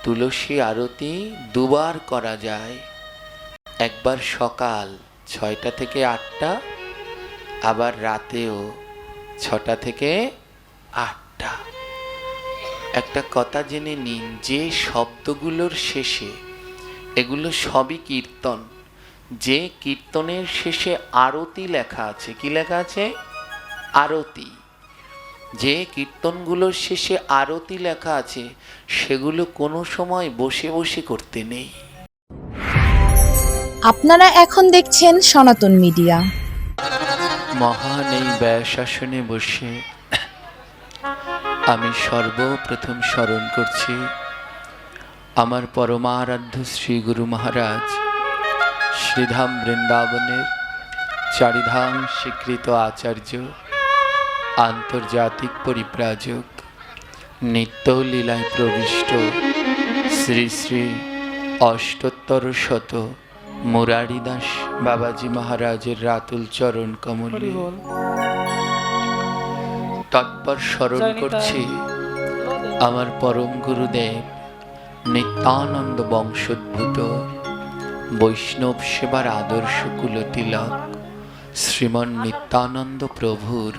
তুলসী আরতি দুবার করা যায়, একবার সকাল 6টা থেকে 8টা, আবার রাতেও 6টা থেকে 8টা। একটা কথা জেনে নিন, যে শব্দগুলোর শেষে, এগুলো সবই কীর্তন, যে কীর্তনের শেষে আরতি লেখা আছে, কি লেখা আছে? আরতি। যে কীর্তনগুলোর শেষে আরতি লেখা আছে সেগুলো কোনো সময় বসে বসে করতে নেই। আপনারা এখন দেখছেন সনাতন মিডিয়া। মহান এই ব্যাসাসনে বসে আমি সর্বপ্রথম স্মরণ করছি আমার পরমারাধ্য শ্রী গুরু মহারাজ, শ্রীধাম বৃন্দাবনের চারিধাম স্বীকৃত আচার্য, আন্তর্জাতিক পরিব্রাজক, নিত্য লীলায় প্রবিষ্ট শ্রী শ্রী অষ্টোত্তর শত মুরারি দাস বাবাজি মহারাজের রাতুল চরণ কমলে তৎপর স্মরণ করছি আমার পরম গুরুদেব নিত্যানন্দ বংশোদ্ভূত বৈষ্ণব সেবার আদর্শ কুলতিলক শ্রীমন নিত্যানন্দ প্রভুর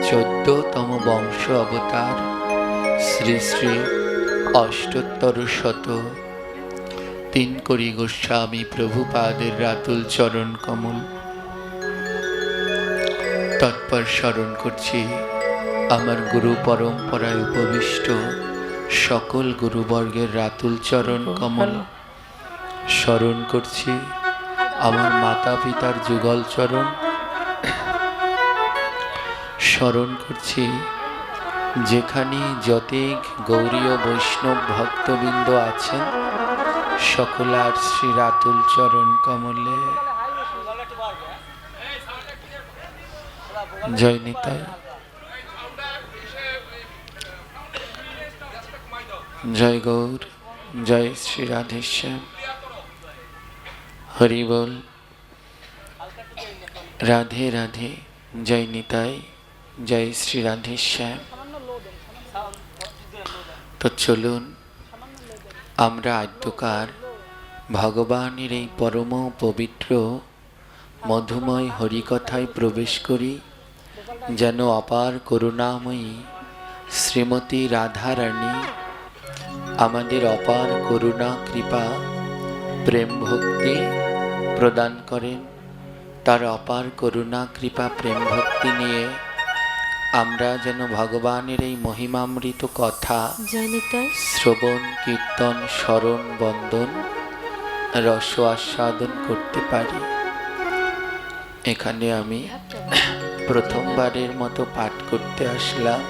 14তম বংশ অবতার শ্রী শ্রী অষ্টোত্তর শত তিনকড়ি গোস্বামী প্রভুপাদের রাতুল চরণ কমল। তৎপর স্মরণ করছি আমার গুরু পরম্পরায় উপবিষ্ট সকল গুরুবর্গের রাতুল চরণ কমল। স্মরণ করছি আমার মাতা পিতার যুগল চরণ। স্মরণ করছি যেখানে যতেক গৌরীয় বৈষ্ণব ভক্তবৃন্দ আছেন সকলার শ্রী রাতুল চরণ কমলে। জয় নিতাই, জয় গৌর, জয় শ্রী রাধেশ্যাম, হরি বল, রাধে রাধে, জয় নিতাই, জয় শ্রী রাধেশ্যাম। তো চলুন আমরা আদ্যকার ভগবানের এই পরম পবিত্র মধুময় হরিকথায় প্রবেশ করি, যেন অপার করুণাময়ী শ্রীমতী রাধারানী আমাদের অপার করুণা কৃপা প্রেম ভক্তি প্রদান করেন। তার অপার করুণা কৃপা প্রেম ভক্তি নিয়ে আমরা যেন ভগবানের এই মহিমামৃত কথা শ্রবণ কীর্তন স্মরণ বন্দন রস আস্বাদন করতে পারি। এখানে আমি প্রথমবারের মতো পাঠ করতে আসলাম।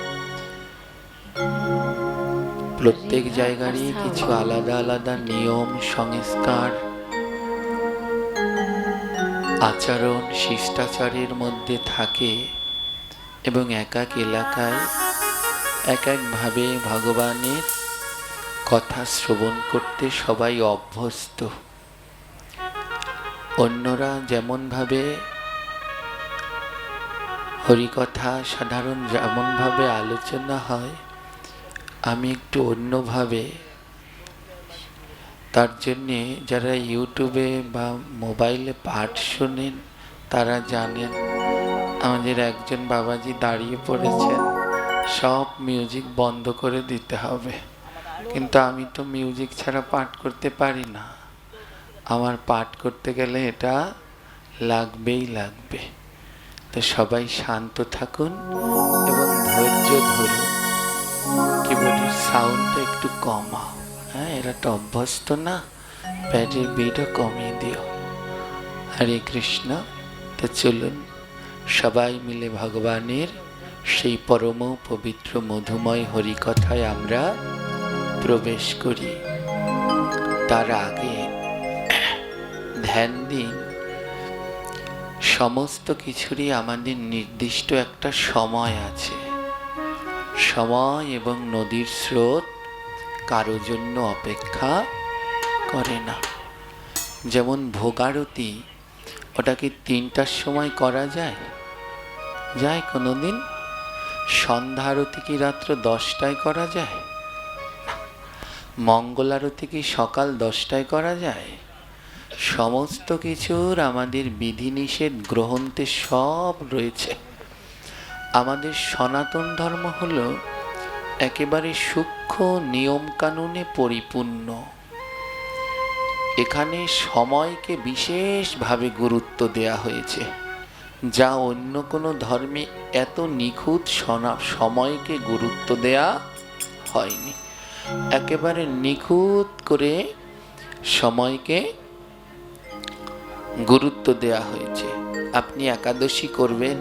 প্রত্যেক জায়গারই কিছু আলাদা আলাদা নিয়ম সংস্কার আচরণ শিষ্টাচারের মধ্যে থাকে এবং এক এক এলাকায় এক একভাবে ভগবানের কথা শ্রবণ করতে সবাই অভ্যস্ত। অন্যরা যেমনভাবে হরিকথা সাধারণ যেমনভাবে আলোচনা হয়, আমি একটু অন্যভাবে। তার জন্যে যারা ইউটিউবে বা মোবাইলে পাঠ শোনেন তারা জানেন আমাদের একজন বাবাজি দাঁড়িয়ে পড়েছেন, সব মিউজিক বন্ধ করে দিতে হবে। কিন্তু আমি তো মিউজিক ছাড়া পাঠ করতে পারি না, আমার পাঠ করতে গেলে এটা লাগবেই লাগবে। তো সবাই শান্ত থাকুন এবং ধৈর্য ধরুন। কি বলি, সাউন্ডটা একটু কমাও। হ্যাঁ, এরা তো অভ্যস্ত না, প্যাডের বিটও কমিয়ে দিও। হরে কৃষ্ণ। তো চলুন সবাই মিলে ভগবানের সেই পরম পবিত্র মধুময় হরিকথায় আমরা প্রবেশ করি। তার আগে ধ্যান দিন, সমস্ত কিছুরই আমাদের নির্দিষ্ট একটা সময় আছে। সময় এবং নদীর স্রোত কারো জন্য অপেক্ষা করে না। যেমন ভোগারতি, ওটা কি 3টার সময় করা যায়? যায় কোনোদিন? সন্ধ্যা আরতি কি রাত্র 10টায় করা যায়? মঙ্গল আরতি কি সকাল 10টায় করা যায়? সমস্ত কিছুর আমাদের বিধিনিষেধ গ্রন্থে সব রয়েছে। আমাদের সনাতন ধর্ম হলো একেবারে সূক্ষ্ম নিয়ম কানুনে পরিপূর্ণ। এখানে সময়কে বিশেষভাবে গুরুত্ব দেয়া হয়েছে, যা অন্য কোনো ধর্মে এত নিখুঁত সময়কে গুরুত্ব দেয়া হয়নি। একেবারে নিখুঁত করে সময়কে গুরুত্ব দেয়া হয়েছে। আপনি একাদশী করবেন,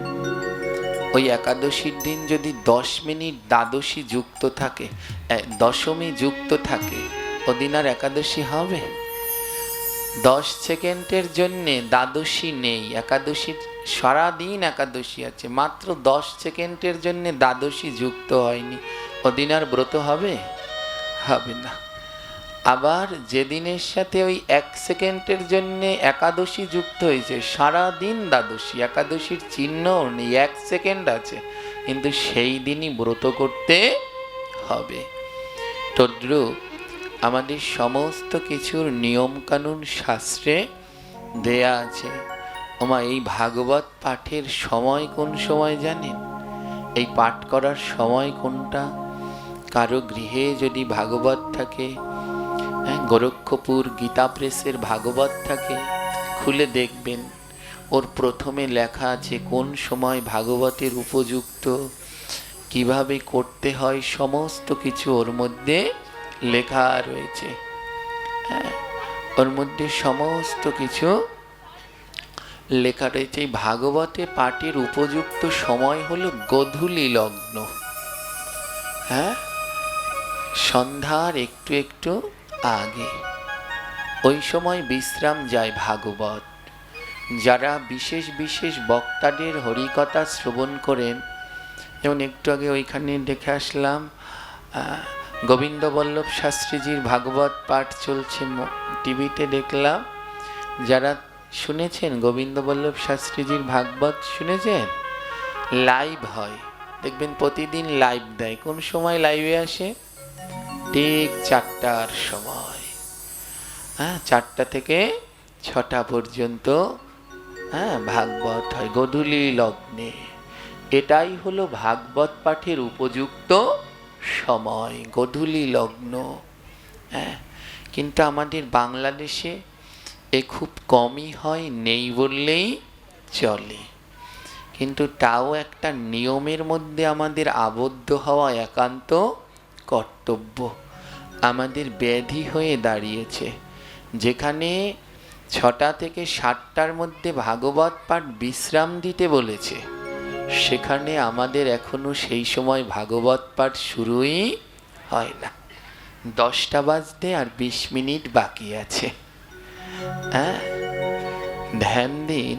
ওই একাদশীর দিন যদি 10 মিনিট দ্বাদশী যুক্ত থাকে, দশমী যুক্ত থাকে, ওদিন আর একাদশী হবে? 10 সেকেন্ডের জন্যে দ্বাদশী নেই, একাদশী সারাদিন একাদশী আছে, মাত্র 10 সেকেন্ডের জন্যে দ্বাদশী যুক্ত হয়নি, ওদিন আর ব্রত হবে? হবে না। আবার যেদিনের সাথে ওই 1 সেকেন্ডের জন্য একাদশী যুক্ত হয়েছে, সারাদিন দ্বাদশী, একাদশীর চিহ্ন নেই, 1 সেকেন্ড আছে, কিন্তু সেই দিনই ব্রত করতে হবে। তদ্রূপ আমাদের সমস্ত কিছুর নিয়ম কানুন শাস্ত্রে দেয়া আছে। ওমা, এই ভাগবত পাঠের সময় কোন সময় জানেন? এই পাঠ করার সময় কোনটা? কারো গৃহে যদি ভাগবত থাকে, গোরক্ষপুর গীতা প্রেসের ভাগবত থাকে, খুলে দেখবেন ওর প্রথমে লেখা আছে কোন সময় ভাগবতের উপযুক্ত, কিভাবে করতে হয়, সমস্ত কিছু ওর মধ্যে লেখা রয়েছে। ওর মধ্যে সমস্ত কিছু লেখা রয়েছে। এই ভাগবতে পাঠের উপযুক্ত সময় হলো গোধূলি লগ্ন। সন্ধ্যার একটু একটু আগে, ওই সময় বিশ্রাম যায় ভাগবত। যারা বিশেষ বিশেষ বক্তাদের হরিকথা শ্রবণ করেন, যেমন একটু আগে ওইখানে দেখে আসলাম গোবিন্দ বল্লভ শাস্ত্রীজির ভাগবত পাঠ চলছে, টিভিতে দেখলাম। যারা শুনেছেন গোবিন্দ বল্লভ শাস্ত্রীজির ভাগবত শুনেছেন, লাইভ হয়, দেখবেন প্রতিদিন লাইভ দেয়। কোন সময় লাইভে আসে? ঠিক 4টার সময়। 4টা থেকে 6টা পর্যন্ত ভাগবত হয় গোধূলি লগ্নে। এটাই হলো ভাগবত পাঠের উপযুক্ত সময়, গোধূলি লগ্ন। কিন্তু আমাদের বাংলাদেশে এ খুব কমই হয়, নেই বললেই চলে। কিন্তু তাও একটা নিয়মের মধ্যে আমাদের আবদ্ধ হওয়া একান্ত কর্তব্য। আমাদের ব্যাধি হয়ে দাঁড়িয়েছে, যেখানে 6টা থেকে 7টার মধ্যে ভাগবত পাঠ বিশ্রাম দিতে বলেছে, সেখানে আমাদের এখনো সেই সময় ভাগবত পাঠ শুরুই হয় না। 10টা বাজতে আর 20 মিনিট বাকি আছে। ধ্যান দিন।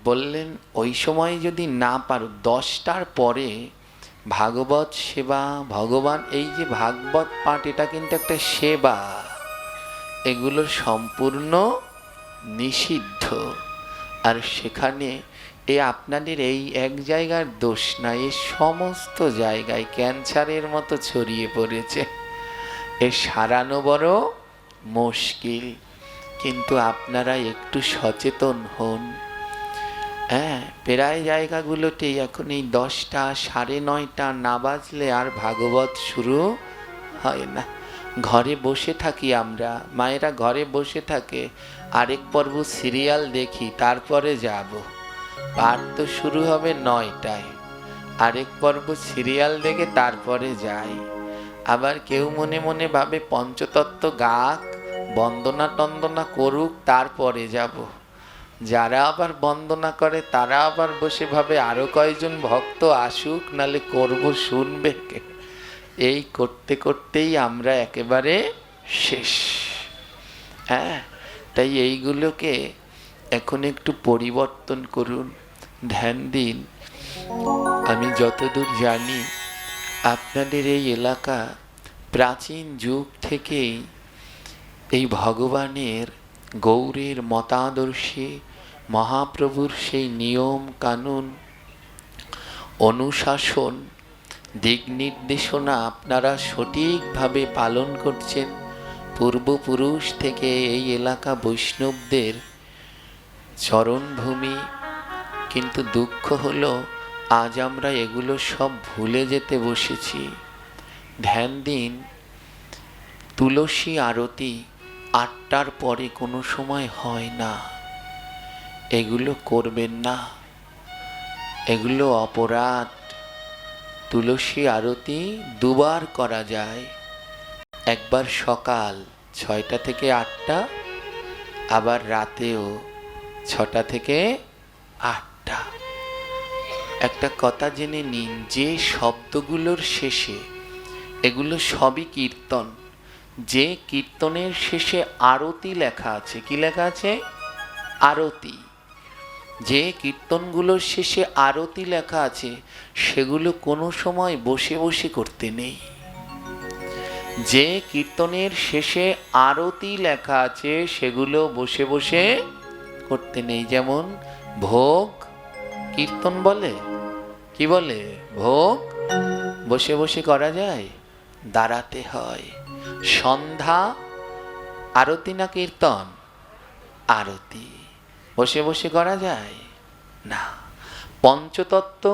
বললেন ওই সময় যদি না পারো, 10টার পরে ভাগবত সেবা, ভগবান, এই যে ভাগবত পাঠ, এটা কিন্তু একটা সেবা, এগুলো সম্পূর্ণ নিষিদ্ধ। আর সেখানে আপনাদের এই এক জায়গার দোষ না, এ সমস্ত জায়গায় ক্যান্সারের মতো ছড়িয়ে পড়েছে। এ সারানো বড় মুশকিল। কিন্তু আপনারা একটু সচেতন হন। প্রায় জায়গাগুলোতেই এখন এই 10টা, 9:30 না বাজলে আর ভাগবত শুরু হয় না। ঘরে বসে থাকি আমরা, মায়েরা ঘরে বসে থাকে, আরেক পর্ব সিরিয়াল দেখি, তারপরে যাব। পাঠ তো শুরু হবে 9টায়, আরেক পর্ব সিরিয়াল দেখে তারপরে যাই। আবার কেউ মনে মনে ভাবে পঞ্চতত্ত্ব গাক, বন্দনা টন্দনা করুক, তারপরে যাব। যারা আবার বন্দনা করে তারা আবার বসে ভাবে আরো কয়েকজন ভক্ত আসুক, নালে করব শুনবে কে। এই করতে করতেই আমরা একেবারে শেষ। তাই এইগুলোকে এখন একটু পরিবর্তন করুন, ধ্যান দিন। আমি যতদূর জানি আপনাদের এই এলাকা প্রাচীন যুগ থেকেই এই ভগবানের গৌরের মতাদর্শে মহাপ্রভুর সেই নিয়ম কানুন অনুশাসন দিক নির্দেশনা আপনারা সঠিকভাবে পালন করছেন। পূর্বপুরুষ থেকে এই এলাকা বৈষ্ণবদের চরণভূমি, কিন্তু দুঃখ হলো আজ আমরা এগুলো সব ভুলে যেতে বসেছি। ধ্যান দিন, তুলসী আরতি 8টার পরে কোনো সময় হয় না। এগুলো করবেন না, এগুলো অপরাধ। তুলসী আরতি দুবার করা যায়, একবার সকাল 6টা থেকে 8টা, আবার রাতেও 6টা থেকে 8টা। একটা কথা জেনে নিন, যে শব্দগুলোর শেষে, এগুলো সবই কীর্তন, যে কীর্তনের শেষে আরতি লেখা আছে, কি লেখা আছে? আরতি। যে কীর্তনগুলোর শেষে আরতি লেখা আছে সেগুলো কোনো সময় বসে বসে করতে নেই। যে কীর্তনের শেষে আরতি লেখা আছে সেগুলো বসে বসে করতে নেই। যেমন ভোগ কীর্তন বলে, কি বলে? ভোগ বসে বসে করা যায়? দাঁড়াতে হয়। সন্ধ্যা আরতি না কীর্তন? আরতি। বসে বসে করা যায় না। পঞ্চতত্ত্ব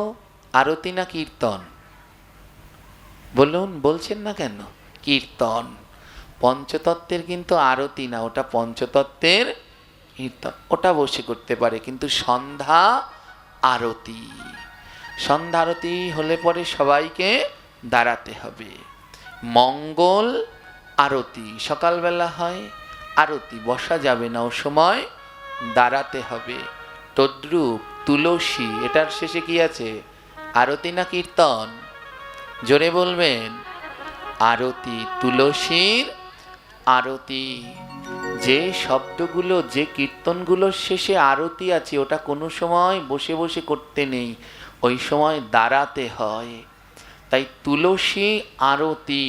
আরতি না কীর্তন? বলুন, বলছেন না কেন? কীর্তন। পঞ্চতত্ত্বের কিন্তু আরতি না, ওটা পঞ্চতত্ত্বের কীর্তন, ওটা বসে করতে পারে। কিন্তু সন্ধ্যা আরতি, সন্ধ্যা আরতি হলে পরে সবাইকে দাঁড়াতে হবে। মঙ্গল আরতি সকালবেলা হয়, আরতি বসা যাবে না, ও সময় দাঁড়াতে হবে। তদ্রূপ তুলসী, এটার শেষে কি আছে? আরতি না কীর্তন? জোরে বলবেন। আরতি, তুলসীর আরতি। যে শব্দগুলো, যে কীর্তনগুলোর শেষে আরতি আছে ওটা কোনো সময় বসে বসে করতে নেই, ওই সময় দাঁড়াতে হয়। তাই তুলসী আরতি,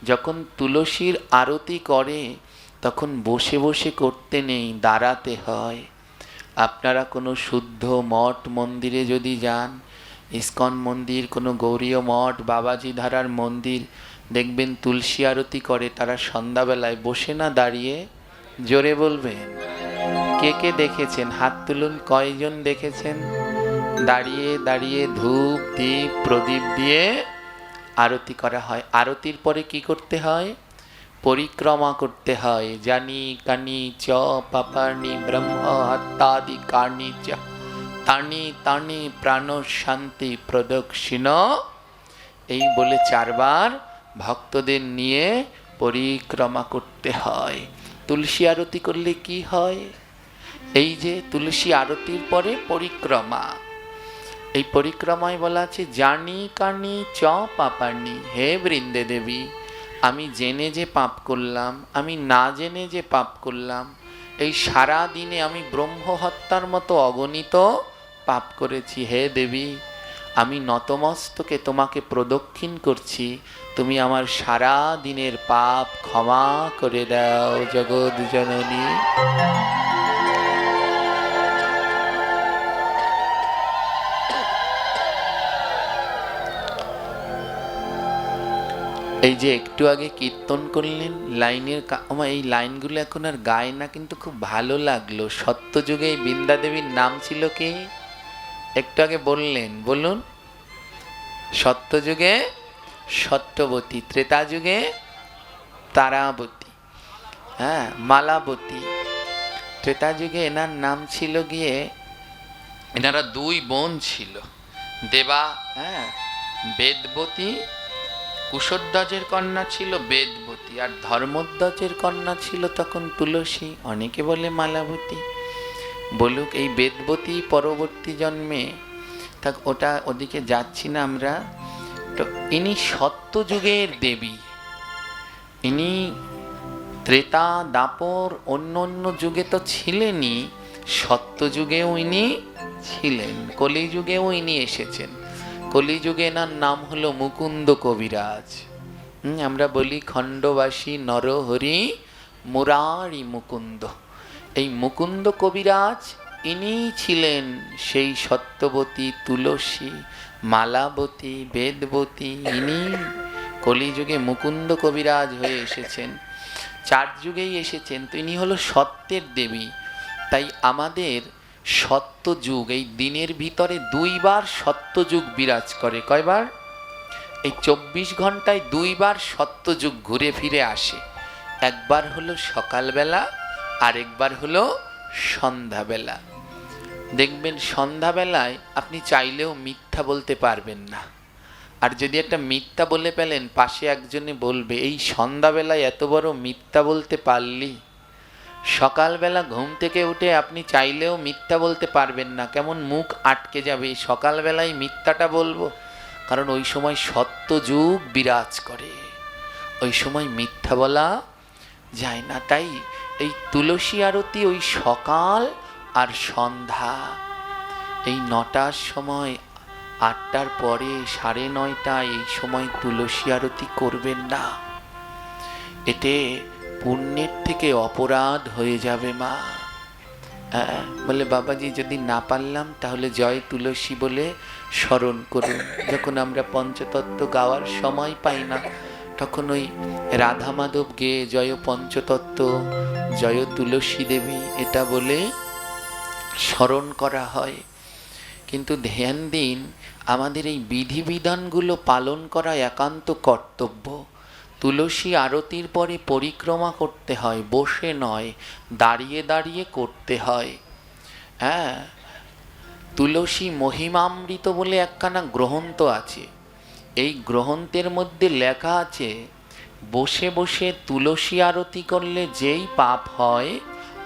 যখন তুলসীর আরতি করে তখন বসে বসে করতে নেই, দাঁড়াতে হয়। আপনারা কোনো শুদ্ধ মঠ মন্দিরে যদি যান, ইস্কন মন্দির, কোনো গৌরীয় মঠ, বাবাজি ধারার মন্দির, দেখবেন তুলসী আরতি করে তারা সন্ধ্যাবেলায়, বসে না দাঁড়িয়ে। জোরে বলবেন। কে কে দেখেছেন? হাত তুলুন, কয়জন দেখেছেন? দাঁড়িয়ে দাঁড়িয়ে ধূপ দীপ প্রদীপ দিয়ে আরতি করা হয়। আরতির পরে কি করতে হয়? পরিক্রমা করতে হয়। জানি কানি চ পাপানি ব্রহ্ম হত্যাদি কার্ণি চ তানি তানি প্রাণ শান্তি প্রদক্ষিণ, এই বলে 4বার ভক্তদের নিয়ে পরিক্রমা করতে হয়। তুলসী আরতি করলে কি হয়? এই যে তুলসী আরতির পরে পরিক্রমা, এই পরিক্রমায় বলা আছে জানি কানি চ পাপানি। হে বৃন্দে দেবী, আমি জেনে যে পাপ করলাম, আমি না জেনে যে পাপ করলাম, এই সারা দিনে আমি ব্রহ্ম হত্যার মতো অগণিত পাপ করেছি। হে দেবী, আমি নতমস্তকে তোমাকে প্রদক্ষিণ করছি, তুমি আমার সারা দিনের পাপ ক্ষমা করে দাও জগৎ জননী। এই যে একটু আগে কীর্তন করলেন, লাইনের এই লাইনগুলো এখন আর গায় না, কিন্তু খুব ভালো লাগলো। সত্যযুগে এই বৃন্দা দেবীর নাম ছিল কি? একটু আগে বললেন, বলুন। সত্যযুগে সত্যবতী, ত্রেতা যুগে তারাবতী, হ্যাঁ মালাবতী। ত্রেতা যুগে এনার নাম ছিল গিয়ে, এনারা 2 বোন ছিল, দেবা, হ্যাঁ, বেদবতী। কুশধ্বজের কন্যা ছিল বেদবতী, আর ধর্মধ্বজের কন্যা ছিল তখন তুলসী, অনেকে বলে মালাবতী। বলুক, এই বেদবতী পরবর্তী জন্মে, থাক ওটা, ওদিকে যাচ্ছি না আমরা। তো ইনি সত্যযুগের দেবী, ইনি ত্রেতা দাপর অন্য অন্য যুগে তো ছিলেনই, সত্যযুগেও ইনি ছিলেন, কলিযুগেও ইনি এসেছেন। কলিযুগে এনার নাম হলো মুকুন্দ কবিরাজ। আমরা বলি খণ্ডবাসী নরহরি মুরারি মুকুন্দ। এই মুকুন্দ কবিরাজ ইনি ছিলেন সেই সত্যবতী তুলসী, মালাবতী, বেদবতী, ইনি কলিযুগে মুকুন্দ কবিরাজ হয়ে এসেছেন, 4 যুগেই এসেছেন। তো ইনি হলো সত্যের দেবী। তাই আমাদের সত্যযুগ, এই দিনের ভিতরে 2 বার সত্যযুগ বিরাজ করে। কয়বার? এই 24 ঘন্টায় 2 বার সত্যযুগ ঘুরে ফিরে আসে। একবার হলো সকালবেলা, আরেকবার হলো সন্ধ্যাবেলা। দেখবেন সন্ধ্যাবেলায় আপনি চাইলেও মিথ্যা বলতে পারবেন না। আর যদি একটা মিথ্যা বলে ফেলেন, পাশে একজনে বলবে, এই সন্ধ্যাবেলায় এত বড় মিথ্যা বলতে পারলি। সকালবেলা ঘুম থেকে উঠে আপনি চাইলেও মিথ্যা বলতে পারবেন না, কেমন মুখ আটকে যাবে, সকালবেলায় মিথ্যাটা বলবো। কারণ ওই সময় সত্যযুগ বিরাজ করে, ওই সময় মিথ্যা বলা যায় না। তাই এই তুলসী আরতি ওই সকাল আর সন্ধ্যা, এই 9টার সময়, 8টার পরে, 9:30, এই সময় তুলসী আরতি করবেন না। এতে পুণ্যের থেকে অপরাধ হয়ে যাবে মা। বলে বাবাজি যদি না পারলাম তাহলে জয় তুলসী বলে স্মরণ করুন। যখন আমরা পঞ্চতত্ত্ব গাওয়ার সময় পাই না, তখন ওই রাধা মাধব গেয়ে জয় পঞ্চতত্ত্ব, জয় তুলসী দেবী এটা বলে স্মরণ করা হয়। কিন্তু ধ্যান দিন, আমাদের এই বিধিবিধানগুলো পালন করা একান্ত কর্তব্য। তুলসী আরতির পরে পরিক্রমা করতে হয়, বসে নয়, দাঁড়িয়ে দাঁড়িয়ে করতে হয়। হ্যাঁ, তুলসী মহিমামৃত বলে একখানা গ্রন্থ আছে। এই গ্রন্থের মধ্যে লেখা আছে, বসে বসে তুলসী আরতি করলে যেই পাপ হয়,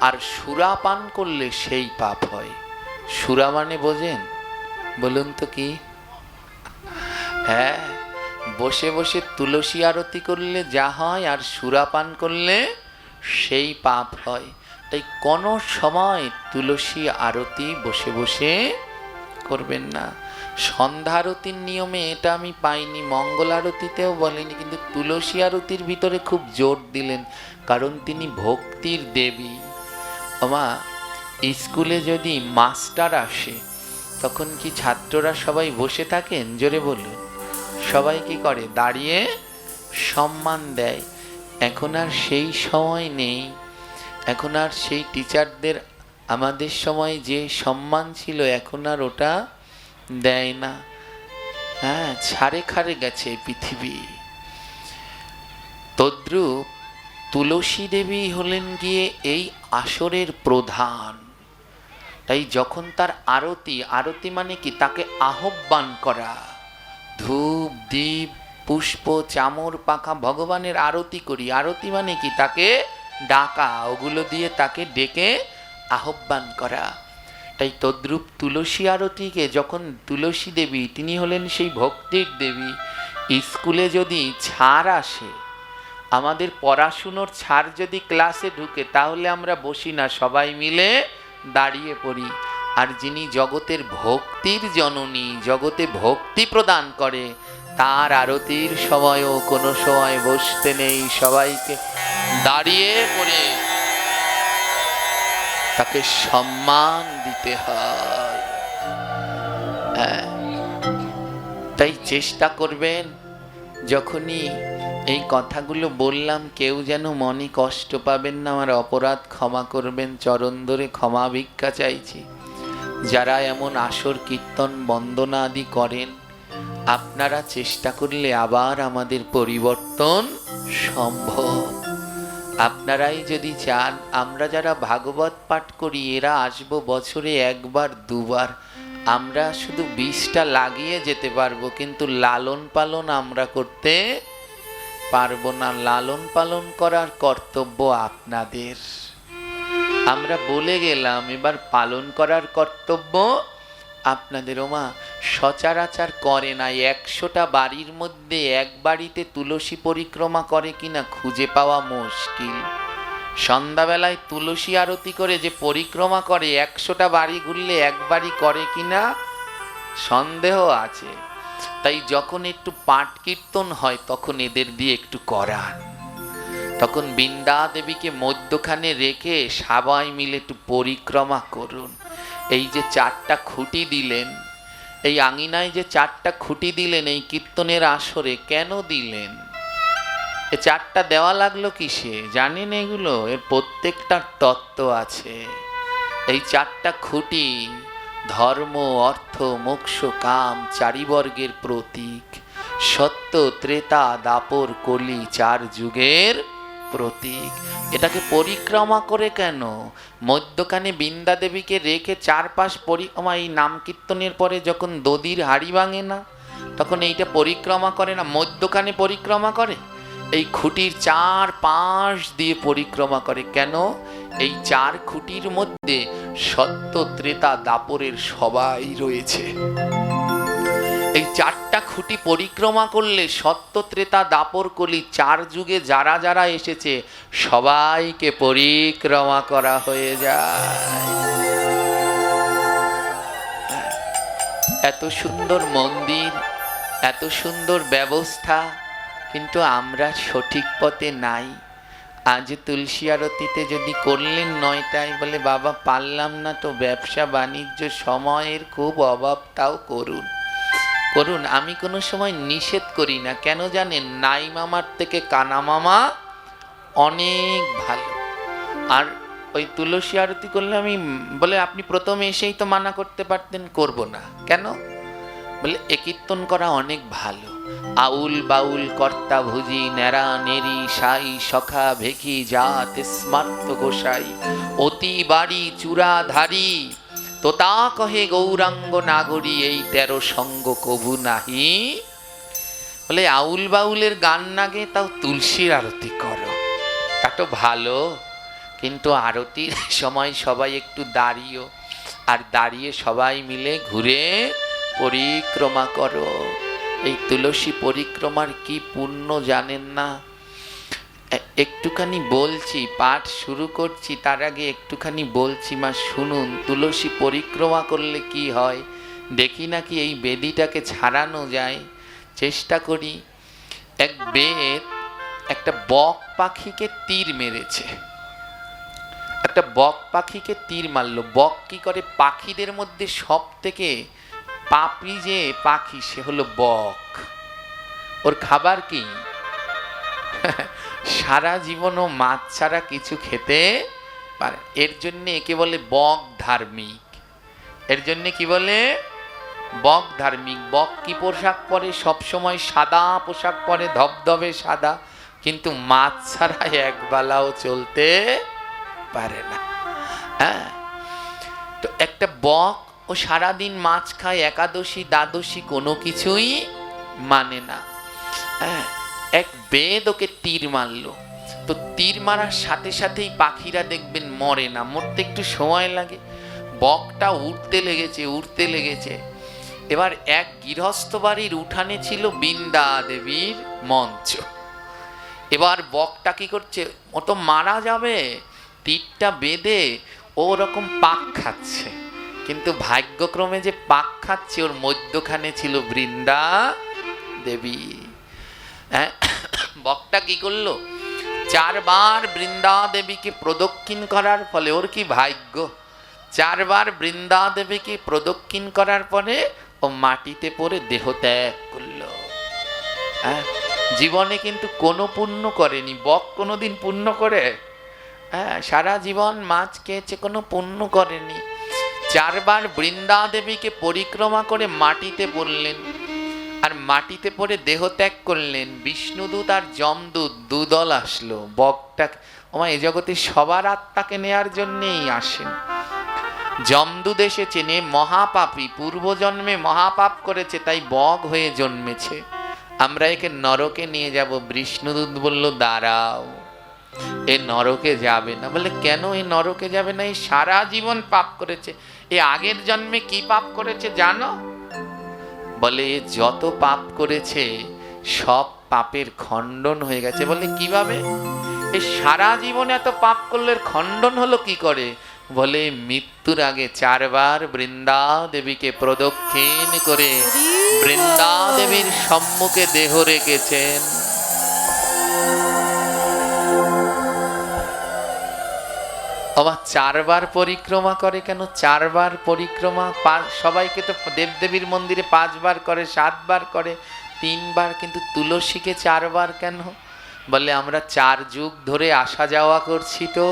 আর সুরাপান করলে সেই পাপ হয়। সুরা মানে বোঝেন? বলুন তো কি? হ্যাঁ, বসে বসে তুলসী আরতি করলে যা হয়, আর সুরাপান করলে সেই পাপ হয়। তাই কোনো সময় তুলসী আরতি বসে বসে করবেন না। সন্ধ্যা আরতির নিয়মে এটা আমি পাইনি, মঙ্গল আরতিতেও বলেনি, কিন্তু তুলসী আরতির ভিতরে খুব জোর দিলেন, কারণ তিনি ভক্তির দেবী। আমা স্কুলে যদি মাস্টার আসে, তখন কি ছাত্ররা সবাই বসে থাকেন? জোরে বলুন। সবাই কি করে? দাঁড়িয়ে সম্মান দেয়। এখন আর সেই সময় নেই, এখন আর সেই টিচারদের আমাদের সময় যে সম্মান ছিল, এখন আর ওটা দেয় না। হ্যাঁ, ছাড়ে খারে গেছে পৃথিবী। তদ্রূপ তুলসী দেবী হলেন গিয়ে এই আসরের প্রধান। তাই যখন তার আরতি, আরতি মানে কি? তাকে আহ্বান করা। ধূপ, দীপ, পুষ্প, চামর, পাখা, ভগবানের আরতি করি। আরতি মানে কি? তাকে ডাকা, ওগুলো দিয়ে তাকে ডেকে আহ্বান করা। তাই তদ্রূপ তুলসী আরতিকে যখন তুলসী দেবী, তিনি হলেন সেই ভক্তির দেবী। স্কুলে যদি ছাড় আসে, আমাদের পড়াশুনোর ছাড় যদি ক্লাসে ঢুকে, তাহলে আমরা বসি না, সবাই মিলে দাঁড়িয়ে পড়ি। আর যিনি জগতের ভক্তির জননী, জগতে ভক্তি প্রদান করে, তার আরতির সময়ও কোনো সময় বসতে নেই, সবাইকে দাঁড়িয়ে পড়ে তাকে সম্মান দিতে হয়। হ্যাঁ, তাই চেষ্টা করবেন, যখনই এই কথাগুলো বললাম কেউ যেন মনে কষ্ট পাবেন না, আমার অপরাধ ক্ষমা করবেন, চরণ ধরে ক্ষমা ভিক্ষা চাইছি। যারা এমন আসর কীর্তন বন্দনা আদি করেন, আপনারা চেষ্টা করলে আবার আমাদের পরিবর্তন সম্ভব। আপনারাই যদি চান, আমরা যারা ভাগবত পাঠ করি, এরা আসবো বছরে 1 বার 2 বার, আমরা শুধু বীজটা লাগিয়ে যেতে পারবো, কিন্তু লালন পালন আমরা করতে পারবো না। লালন পালন করার কর্তব্য আপনাদের। আমরা বলে গেলাম, এবার পালন করার কর্তব্য আপনাদের। ওমা সচরাচর করে না, 100টা বাড়ির মধ্যে 1 বাড়িতে তুলসী পরিক্রমা করে কিনা খুঁজে পাওয়া মুশকিল। সন্ধ্যাবেলায় তুলসী আরতি করে যে পরিক্রমা করে, 100টা বাড়ি ঘুরলে 1 বাড়ি করে কিনা সন্দেহ আছে। তাই যখন একটু পাঠ কীর্তন হয়, তখন এদের দিয়ে একটু করান। তখন বৃন্দা দেবীকে মধ্যখানে রেখে সবাই মিলে একটু পরিক্রমা করুন। এই যে 4টা খুঁটি দিলেন, এই আঙিনায় যে 4টা খুঁটি দিলেন এই কীর্তনের আসরে, কেন দিলেন? এ 4টা দেওয়া লাগলো কিসে জানেন? এগুলো এর প্রত্যেকটার তত্ত্ব আছে। এই 4টা খুঁটি ধর্ম, অর্থ, মোক্ষ, কাম 4 বর্গের প্রতীক। সত্য, ত্রেতা, দাপর, কলি 4 যুগের প্রতীক। এটাকে পরিক্রমা করে কেন? মধ্যখানে বৃন্দা দেবীকে রেখে 4 পাশ পরিক্রমা। এই নাম কীর্তনের পরে যখন দধির হাড়ি ভাঙে না, তখন এইটা পরিক্রমা করে না, মধ্যখানে পরিক্রমা করে। এই খুঁটির 4 পাশ দিয়ে পরিক্রমা করে কেন? এই 4 খুঁটির মধ্যে সত্য, ত্রেতা, দাপরের সবাই রয়েছে। এই 4টা খুঁটি পরিক্রমা করলে সত্য, ত্রেতা, দাপর, কলি 4 যুগে যারা যারা এসেছে সবাইকে পরিক্রমা করা হয়ে যায়। এত সুন্দর মন্দির, এত সুন্দর ব্যবস্থা, কিন্তু আমরা সঠিক পথে নাই। আজ তুলসী আরতিতে যদি করলেন 9টায়, বলে বাবা পারলাম না তো, ব্যবসা বাণিজ্য সময়ের খুব অভাব, তাও করুন করুন। আমি কোনো সময় নিষেধ করি না, কেন জানেন? নাই মামার থেকে কানা মামা অনেক ভালো। আর ওই তুলসী আরতি করলে আমি বলে, আপনি প্রথমে এসেই তো মানা করতে পারতেন, করব না কেন? বলে এ কীর্তন করা অনেক ভালো। আউল বাউল কর্তা ভুজি নেড়া নেরি সাই সখা ভেকি জাত স্মার্ত গোসাই অতি বাড়ি চূড়াধারী তোতা কহে গৌরাঙ্গ নাগরী এই 13 সঙ্গ কভু নাহি। বলে আউল বাউলের গান না গে তাও তুলসীর আরতি করো, তা তো ভালো। কিন্তু আরতির সময় সবাই একটু দাঁড়িয়েও, আর দাঁড়িয়ে সবাই মিলে ঘুরে পরিক্রমা করো। এই তুলসী পরিক্রমার কি পুণ্য জানেন না? একটুখানি বলছি, পাঠ শুরু করছি, তার আগে একটুখানি বলছি, মা শুনুন। তুলসী পরিক্রমা করলে কি হয় দেখি নাকি এই বেদিটাকে ছাড়ানো যায়, চেষ্টা করি। এক বেদ একটা বক পাখিকে তীর মেরেছে, একটা বক পাখিকে তীর মারলো। বক কি করে? পাখিদের মধ্যে সব থেকে পাপড়ি যে পাখি সে হলো বক। ওর খাবার কি? সারা জীবনও মাছ ছাড়া কিছু খেতে পারে। এর জন্য একে বলে বক ধার্মিক। এর জন্য কি বলে? বক ধার্মিক। বক কি পোশাক পরে? সব সময় সাদা পোশাক পরে, ধবধবে সাদা, কিন্তু মাছ ছাড়া একবেলাও চলতে পারে না। হ্যাঁ, তো একটা বক ও সারাদিন মাছ খায়, একাদশী দ্বাদশী কোনো কিছুই মানে না। হ্যাঁ, এক বেদ ওকে তীর মারলো। তো তীর মারার সাথে সাথেই পাখিরা দেখবেন মরে না, মরতে একটু সময় লাগে। বকটা উঠতে লেগেছে, উঠতে লেগেছে। এবার এক গৃহস্থ বাড়ির উঠানে ছিল বৃন্দা দেবীর মঞ্চ। এবার বকটা কি করছে? ও তো মারা যাবে, তীরটা বেঁধে ওরকম পাক খাচ্ছে, কিন্তু ভাগ্যক্রমে যে পাক খাচ্ছে ওর মধ্যখানে ছিল বৃন্দা দেবী। হ্যাঁ, বকটা কি করলো? 4 বার বৃন্দা দেবীকে প্রদক্ষিণ করার ফলে ওর কি ভাগ্য! 4 বার বৃন্দা দেবীকে প্রদক্ষিণ করার পরে ও মাটিতে পড়ে দেহ ত্যাগ করলো। হ্যাঁ, জীবনে কিন্তু কোনো পুণ্য করেনি। বক কোনোদিন পুণ্য করে? হ্যাঁ, সারা জীবন মাছ খেয়েছে, কোনো পুণ্য করেনি। 4 বার বৃন্দা দেবীকে পরিক্রমা করে মাটিতে পড়লেন, আর মাটিতে পড়ে দেহ ত্যাগ করলেন। বিষ্ণুদূত আর যমদূত 2 দল আসলো। বকটা ওমা এ জগতে সবার আত্মাকে নেয়ার জন্যেই আসেন। যমদূত এসেছে নে মহাপাপী, পূর্বজন্মে মহাপাপ করেছে, তাই বক হয়ে জন্মেছে, আমরা একে নরকে নিয়ে যাব। বিষ্ণুদূত বলল দাঁড়াও, এ নরকে যাবে না। বলে কেন এ নরকে যাবে না? এই সারা জীবন পাপ করেছে। এ আগের জন্মে কি পাপ করেছে জানো? বলে যত পাপ করেছে সব পাপের খণ্ডন হয়ে গেছে। বলে কিভাবে? এই সারা জীবন এত পাপ করলে খণ্ডন হলো কি করে? বলে মৃত্যুর আগে 4 বার বৃন্দা দেবীকে প্রদক্ষিণ করে বৃন্দা দেবীর সম্মুখে দেহ রেখেছেন। আবার 4 বার পরিক্রমা করে কেন? 4 বার পরিক্রমা, সবাইকে তো দেবদেবীর মন্দিরে 5 বার করে, 7 বার করে, 3 বার, কিন্তু তুলসীকে 4 বার কেন? বলে আমরা 4 যুগ ধরে আসা যাওয়া করছি তো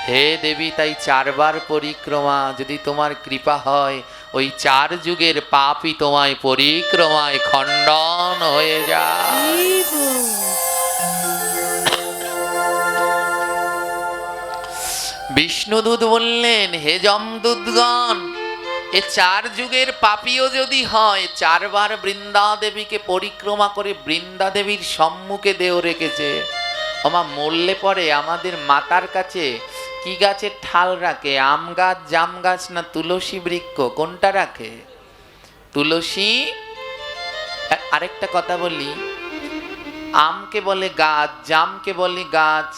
হে দেবী, তাই 4 বার পরিক্রমা। যদি তোমার কৃপা হয় ওই 4 যুগের পাপই তোমায় পরিক্রমায় খণ্ডন হয়ে যায়। বিষ্ণুদূত বললেন, হে যমদূতগণ, এ 4 যুগের পাপীও যদি হয়, 4 বার বৃন্দা দেবীকে পরিক্রমা করে বৃন্দা দেবীর সম্মুখে দেহ রেখেছে। ওমা, মরলে পরে আমাদের মাতার কাছে কি গাছের ঠাল রাখে? আম গাছ, জাম গাছ না তুলসী বৃক্ষ? কোনটা রাখে? তুলসী। আরেকটা কথা বলি, আমকে বলে গাছ, জামকে বলে গাছ,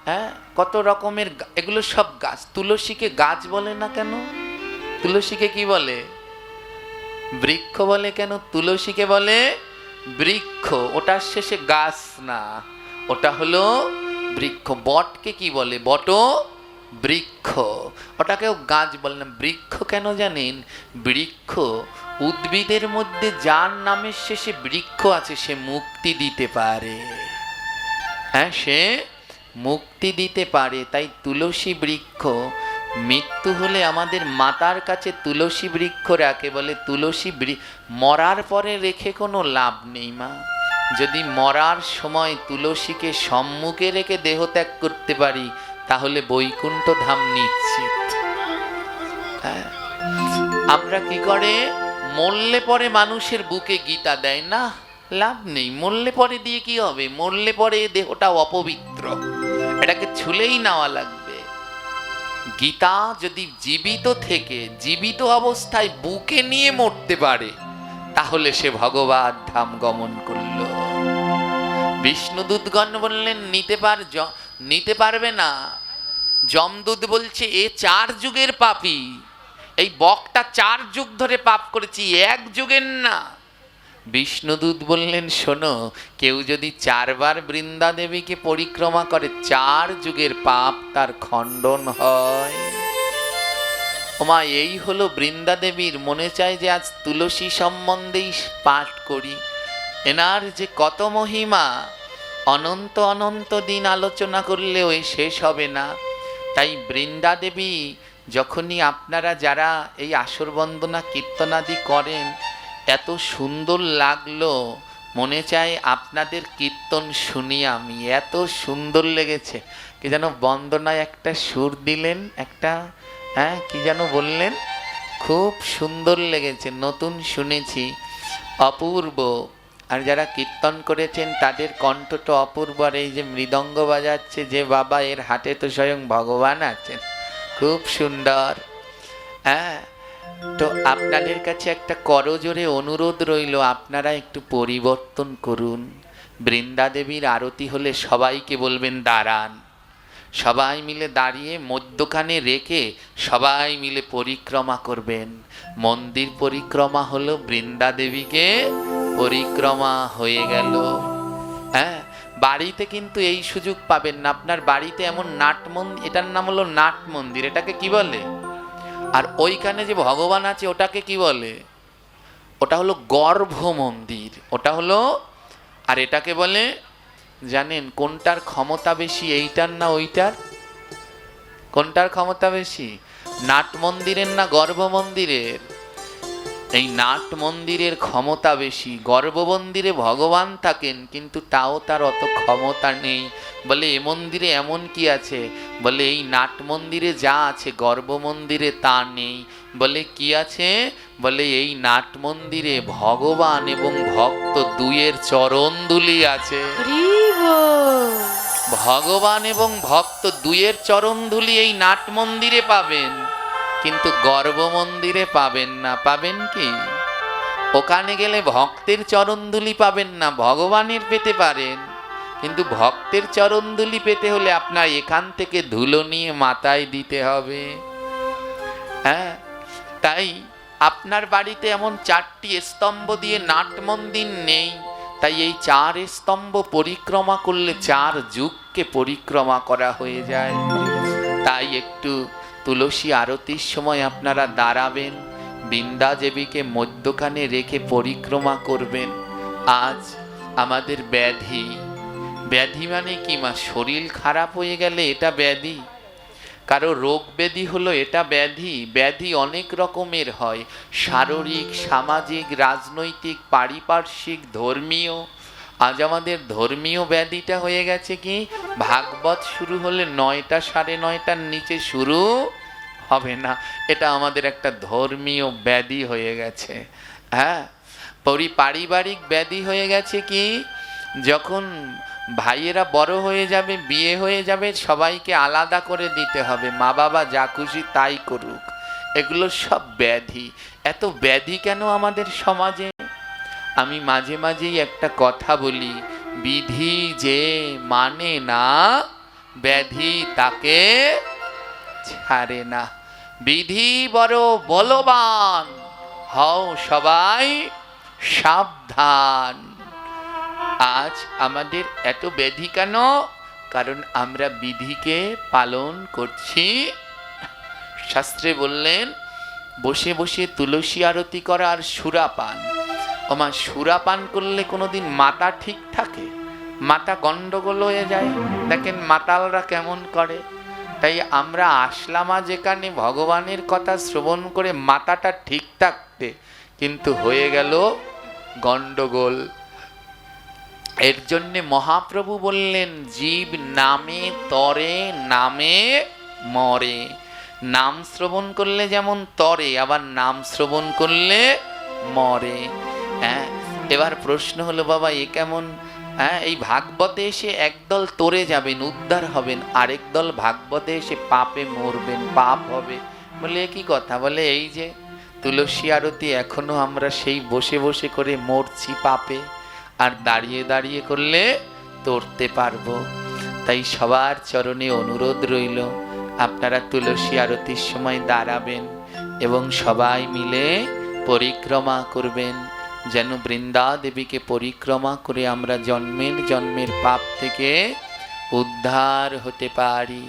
হ্যাঁ, কত রকমের, এগুলো সব গাছ। তুলসীকে গাছ বলে না কেন? তুলসীকে কি বলে? বৃক্ষ বলে কেন? তুলসীকে বলে বৃক্ষ, ওটার শেষে গাছ না, ওটা হলো বৃক্ষ। বটকে কি বলে? বট বৃক্ষ, ওটাকেও গাছ বলে না। বৃক্ষ কেন জানেন? বৃক্ষ উদ্ভিদের মধ্যে যার নামের শেষে বৃক্ষ আছে সে মুক্তি দিতে পারে। হ্যাঁ, সে মুক্তি দিতে পারে। তাই তুলসী বৃক্ষ, মৃত্যু হলে আমাদের মাতার কাছে তুলসী বৃক্ষ রাখে। বলে তুলসী মরার পরে রেখে কোনো লাভ নেই মা। যদি মরার সময় তুলসীকে সম্মুখে রেখে দেহ ত্যাগ করতে পারি তাহলে বৈকুণ্ঠ ধাম নিশ্চিত। হ্যাঁ, আমরা কি করে মরলে পরে মানুষের বুকে গীতা দেয় না, লাভ নেই। মরলে পরে দিয়ে কি হবে? মরলে পরে দেহটা অপবিত্র, এটাকে ছুলেই নেওয়া লাগবে। গীতা যদি জীবিত থেকে জীবিত অবস্থায় বুকে নিয়ে মরতে পারে তাহলে সে ভগবান ধাম গমন করল। বিষ্ণুদূতগণ বললেন নিতে পারবে না। যমদূত বলছে এ 4 যুগের পাপী, এই বকটা 4 যুগ ধরে পাপ করেছি, 1 যুগের না। বিষ্ণুদূত বললেন, শোনো, কেউ যদি 4 বার বৃন্দা দেবীকে পরিক্রমা করে 4 যুগের পাপ তার খণ্ডন হয়। ওমা, এই হলো বৃন্দা দেবীর। মনে চায় যে আজ তুলসী সম্বন্ধেই পাঠ করি। এনার যে কত মহিমা, অনন্ত অনন্ত দিন আলোচনা করলেও শেষ হবে না। তাই বৃন্দা দেবী যখনই আপনারা যারা এই আসর বন্দনা কীর্তনাদি করেন, এত সুন্দর লাগলো, মনে চায় আপনাদের কীর্তন শুনি আমি, এত সুন্দর লেগেছে। কি যেন বন্দনায় একটা সুর দিলেন, একটা, হ্যাঁ, কি যেন বললেন, খুব সুন্দর লেগেছে, নতুন শুনেছি, অপূর্ব। আর যারা কীর্তন করেছেন তাদের কণ্ঠ তো অপূর্ব। আর এই যে মৃদঙ্গ বাজাচ্ছে যে বাবা, এর হাতে তো স্বয়ং ভগবান আছেন, খুব সুন্দর। হ্যাঁ, তো আপনাদের কাছে একটা করজোরে অনুরোধ রইল, আপনারা একটু পরিবর্তন করুন। বৃন্দা দেবীর আরতি হলে সবাইকে বলবেন দাঁড়ান, সবাই মিলে দাঁড়িয়ে মধ্যখানে রেখে সবাই মিলে পরিক্রমা করবেন। মন্দির পরিক্রমা হলো বৃন্দা দেবীকে পরিক্রমা হয়ে গেল। হ্যাঁ, বাড়িতে কিন্তু এই সুযোগ পাবেন না। আপনার বাড়িতে এমন নাট মন্দির, এটার নাম হলো নাট মন্দির, এটাকে কি বলে? আর ওইখানে যে ভগবান আছে ওটাকে কি বলে? ওটা হলো গর্ভ মন্দির, ওটা হলো। আর এটাকে বলে, জানেন কোনটার ক্ষমতা বেশি, এইটার না ওইটার? কোনটার ক্ষমতা বেশি, নাট মন্দিরের না গর্ভ মন্দিরের? এই নাট মন্দিরের ক্ষমতা বেশি। গর্ভ মন্দিরে ভগবান থাকেন কিন্তু তাও তার অত ক্ষমতা নেই। বলে এ মন্দিরে এমন কি আছে? বলে এই নাট মন্দিরে যা আছে গর্ভ মন্দিরে তা নেই। বলে কি আছে? বলে এই নাট মন্দিরে ভগবান এবং ভক্ত দুইয়ের চরণধুলি আছে। ভগবান এবং ভক্ত দুইয়ের চরণধুলি এই নাট মন্দিরে পাবেন, কিন্তু গর্ভ মন্দিরে পাবেন না। পাবেন কি? ওখানে গেলে ভক্তের চরণধুলি পাবেন না, ভগবানের পেতে পারেন, কিন্তু ভক্তের চরণধুলি পেতে হলে আপনার এখান থেকে ধুলো নিয়ে মাথায় দিতে হবে। হ্যাঁ, তাই আপনার বাড়িতে এমন 4টি স্তম্ভ দিয়ে নাট মন্দির নেই, তাই এই 4 স্তম্ভ পরিক্রমা করলে 4 যুগকে পরিক্রমা করা হয়ে যায়। তাই একটু তুলসী আরতির সময় আপনারা দাঁড়াবেন, বৃন্দা দেবীকে মধ্যখানে রেখে পরিক্রমা করবেন। আজ আমাদের ব্যাধি, ব্যাধি মানে কি মা? শরীর খারাপ হয়ে গেলে এটা ব্যাধি, কারো রোগ ব্যাধি হলো এটা ব্যাধি। ব্যাধি অনেক রকমের হয়, শারীরিক, সামাজিক, রাজনৈতিক, পারিপার্শ্বিক, ধর্মীয়। আজ আমাদের ধর্মীয় ব্যাধিটা হয়ে গেছে কি, ভাগবত শুরু হলে 9টা 9:30টার নিচে শুরু হবে না, এটা আমাদের একটা ধর্মীয় ব্যাধি হয়ে গেছে। হ্যাঁ, পারিবারিক ব্যাধি হয়ে গেছে কি, যখন ভাইয়েরা বড় হয়ে যাবে, বিয়ে হয়ে যাবে, সবাইকে আলাদা করে দিতে হবে, মা বাবা যা খুশি তাই করুক, এগুলো সব ব্যাধি। এত ব্যাধি কেন আমাদের সমাজে? আমি মাঝে মাঝেই একটা কথা বলি, বিধি যে মানে না, ব্যাধি তাকে ছাড়ে না। বিধি বড় বলবান, হও সবাই সাবধান। আজ আমাদের এত ব্যাধি কেন? কারণ আমরা বিধিকে পালন করছি। শাস্ত্রে বললেন, বসে বসে তুলসী আরতি করা আর সুরাপান। ওমা, সুরাপান করলে কোনোদিন মাথা ঠিক থাকে? মাথা গন্ডগোল হয়ে যায়। দেখেন মাতালরা কেমন করে। তাই আমরা আসলাম যেখানে ভগবানের কথা শ্রবণ করে মাথাটা ঠিক থাকতে, কিন্তু হয়ে গেল গন্ডগোল। এর জন্যে মহাপ্রভু বললেন, জীব নামে তরে, নামে মরে। নাম শ্রবণ করলে যেমন তরে, আবার নাম শ্রবণ করলে মরে। হ্যাঁ, এবার প্রশ্ন হলো, বাবা এ কেমন? হ্যাঁ, এই ভাগবতে এসে একদল তরে যাবেন, উদ্ধার হবেন, আরেক দল ভাগবতে এসে পাপে মরবেন, পাপ হবে। বলে কি কথা? বলে এই যে তুলসী আরতি এখনো আমরা সেই বসে বসে করে মরছি পাপে, আর দাঁড়িয়ে দাঁড়িয়ে করলে তরতে পারবো। তাই সবার চরণে অনুরোধ রইল, আপনারা তুলসী আরতির সময় দাঁড়াবেন এবং সবাই মিলে পরিক্রমা করবেন, যেন বৃন্দা দেবীকে পরিক্রমা করে আমরা জন্মের জন্মের পাপ থেকে উদ্ধার হতে পারি।